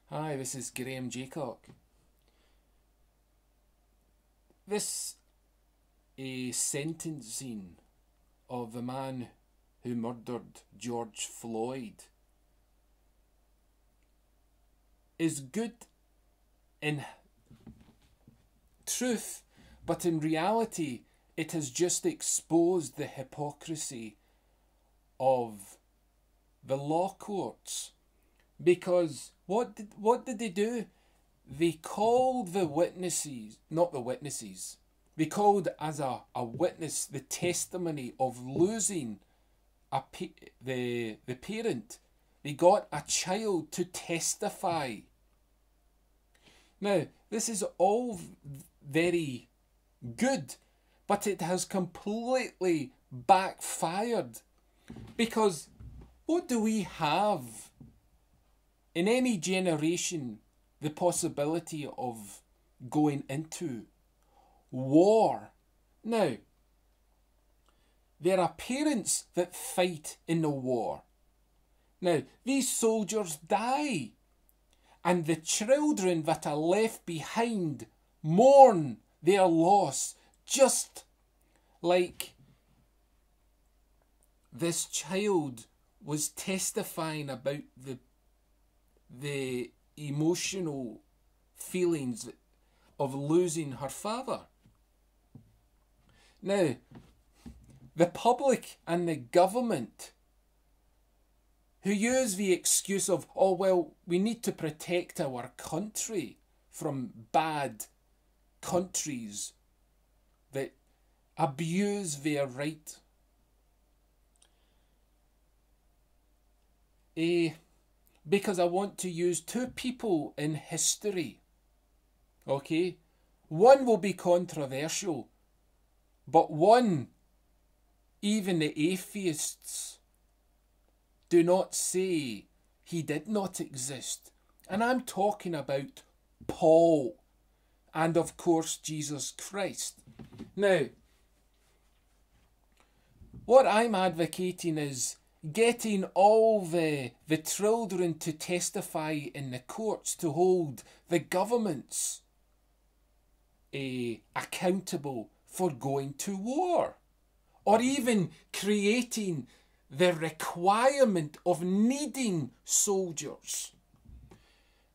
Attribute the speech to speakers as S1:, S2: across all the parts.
S1: Hi, this is Graham Jeacocke. This a sentencing of the man who murdered George Floyd is good in truth, but in reality it has just exposed the hypocrisy of the law courts. Because what did they do? They called the witnesses, not the witnesses, they called as a witness the testimony of losing the parent. They got a child to testify. Now, this is all very good, but it has completely backfired. Because what do we have in any generation? The possibility of going into war. Now, there are parents that fight in the war. Now, these soldiers die, and the children that are left behind mourn their loss, just like this child was testifying about the emotional feelings of losing her father. Now, the public and the government, who use the excuse of, oh well, we need to protect our country from bad countries that abuse their right. Because I want to use two people in history. Okay? One will be controversial, but one, even the atheists do not say he did not exist. And I'm talking about Paul and, of course, Jesus Christ. Now, what I'm advocating is getting all the children to testify in the courts to hold the governments accountable for going to war, or even creating the requirement of needing soldiers.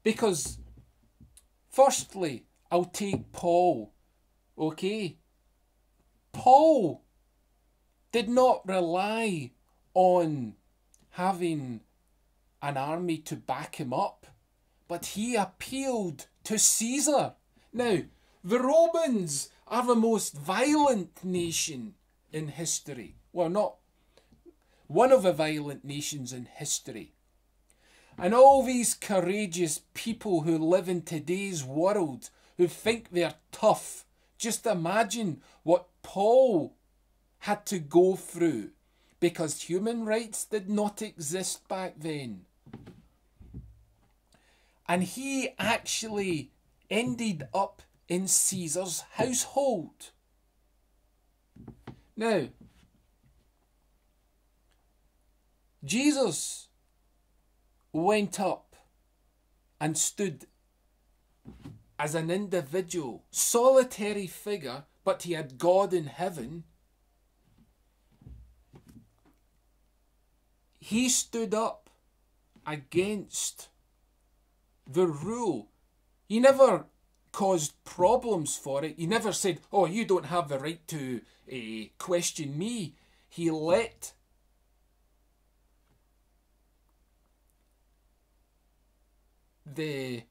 S1: Because firstly, I'll take Paul. Okay? Paul did not rely on having an army to back him up, but he appealed to Caesar. Now, the Romans are the most violent nation in history. Well, not one of the violent nations in history. And all these courageous people who live in today's world, who think they're tough, just imagine what Paul had to go through, because human rights did not exist back then. And he actually ended up in Caesar's household. Now, Jesus went up and stood as an individual, solitary figure, but he had God in heaven. He stood up against the rule. He never caused problems for it. He never said, oh, you don't have the right to question me. He let the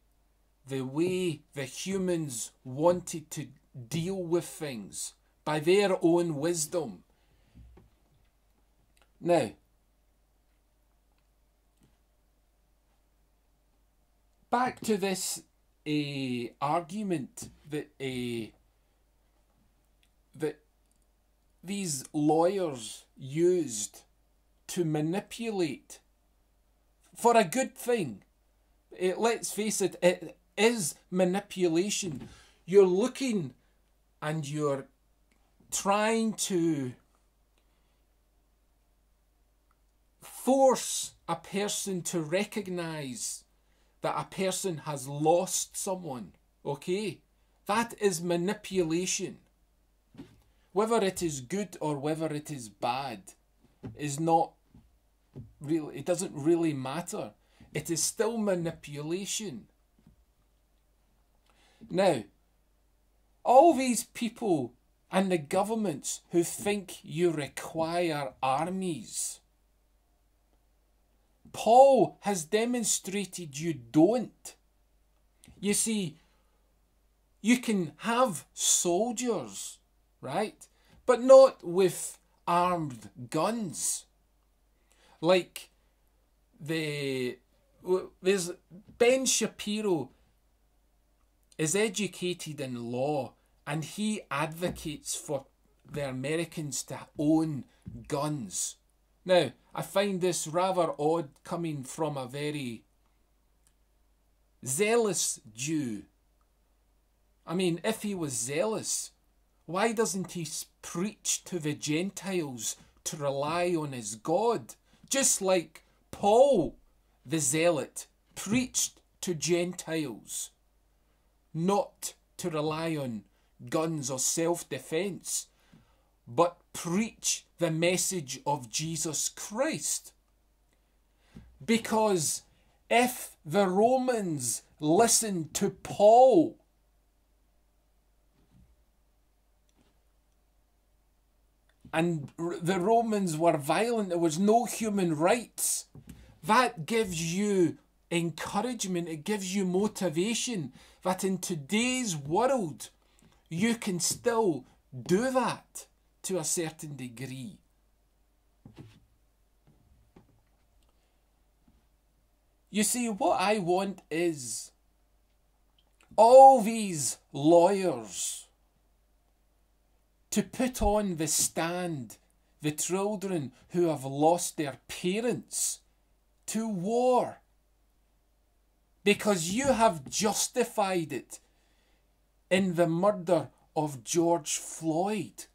S1: way the humans wanted to deal with things by their own wisdom. Now, back to this argument that that these lawyers used to manipulate for a good thing. Let's face it, it is manipulation. You're looking and you're trying to force a person to recognise that a person has lost someone, okay? That is manipulation. Whether it is good or whether it is bad is not really, it doesn't really matter. It is still manipulation. Now, all these people and the governments who think you require armies, Paul has demonstrated you don't. You see, you can have soldiers, right? But not with armed guns. Like there's Ben Shapiro is educated in law, and he advocates for the Americans to own guns. Now, I find this rather odd coming from a very zealous Jew. I mean, if he was zealous, why doesn't he preach to the Gentiles to rely on his God? Just like Paul, the zealot, preached to Gentiles not to rely on guns or self-defense, but preach the message of Jesus Christ. Because if the Romans listened to Paul, and the Romans were violent, there was no human rights, that gives you encouragement, it gives you motivation that in today's world you can still do that to a certain degree. You see, what I want is all these lawyers to put on the stand the children who have lost their parents to war, because you have justified it in the murder of George Floyd.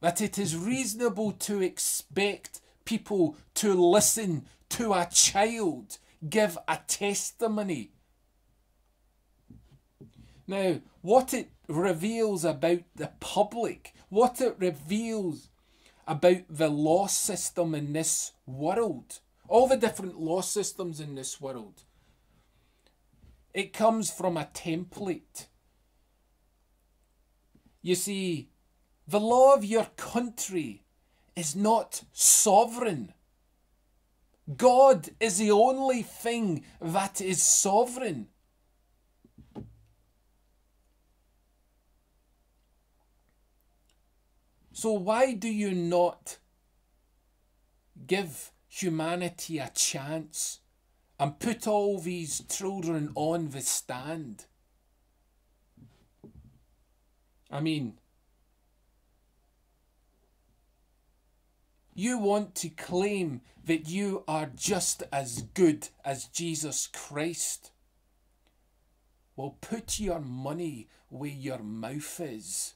S1: That it is reasonable to expect people to listen to a child give a testimony. Now, what it reveals about the public, what it reveals about the law system in this world, all the different law systems in this world, it comes from a template. You see, the law of your country is not sovereign. God is the only thing that is sovereign. So why do you not give humanity a chance and put all these children on the stand? I mean, you want to claim that you are just as good as Jesus Christ. Well, put your money where your mouth is.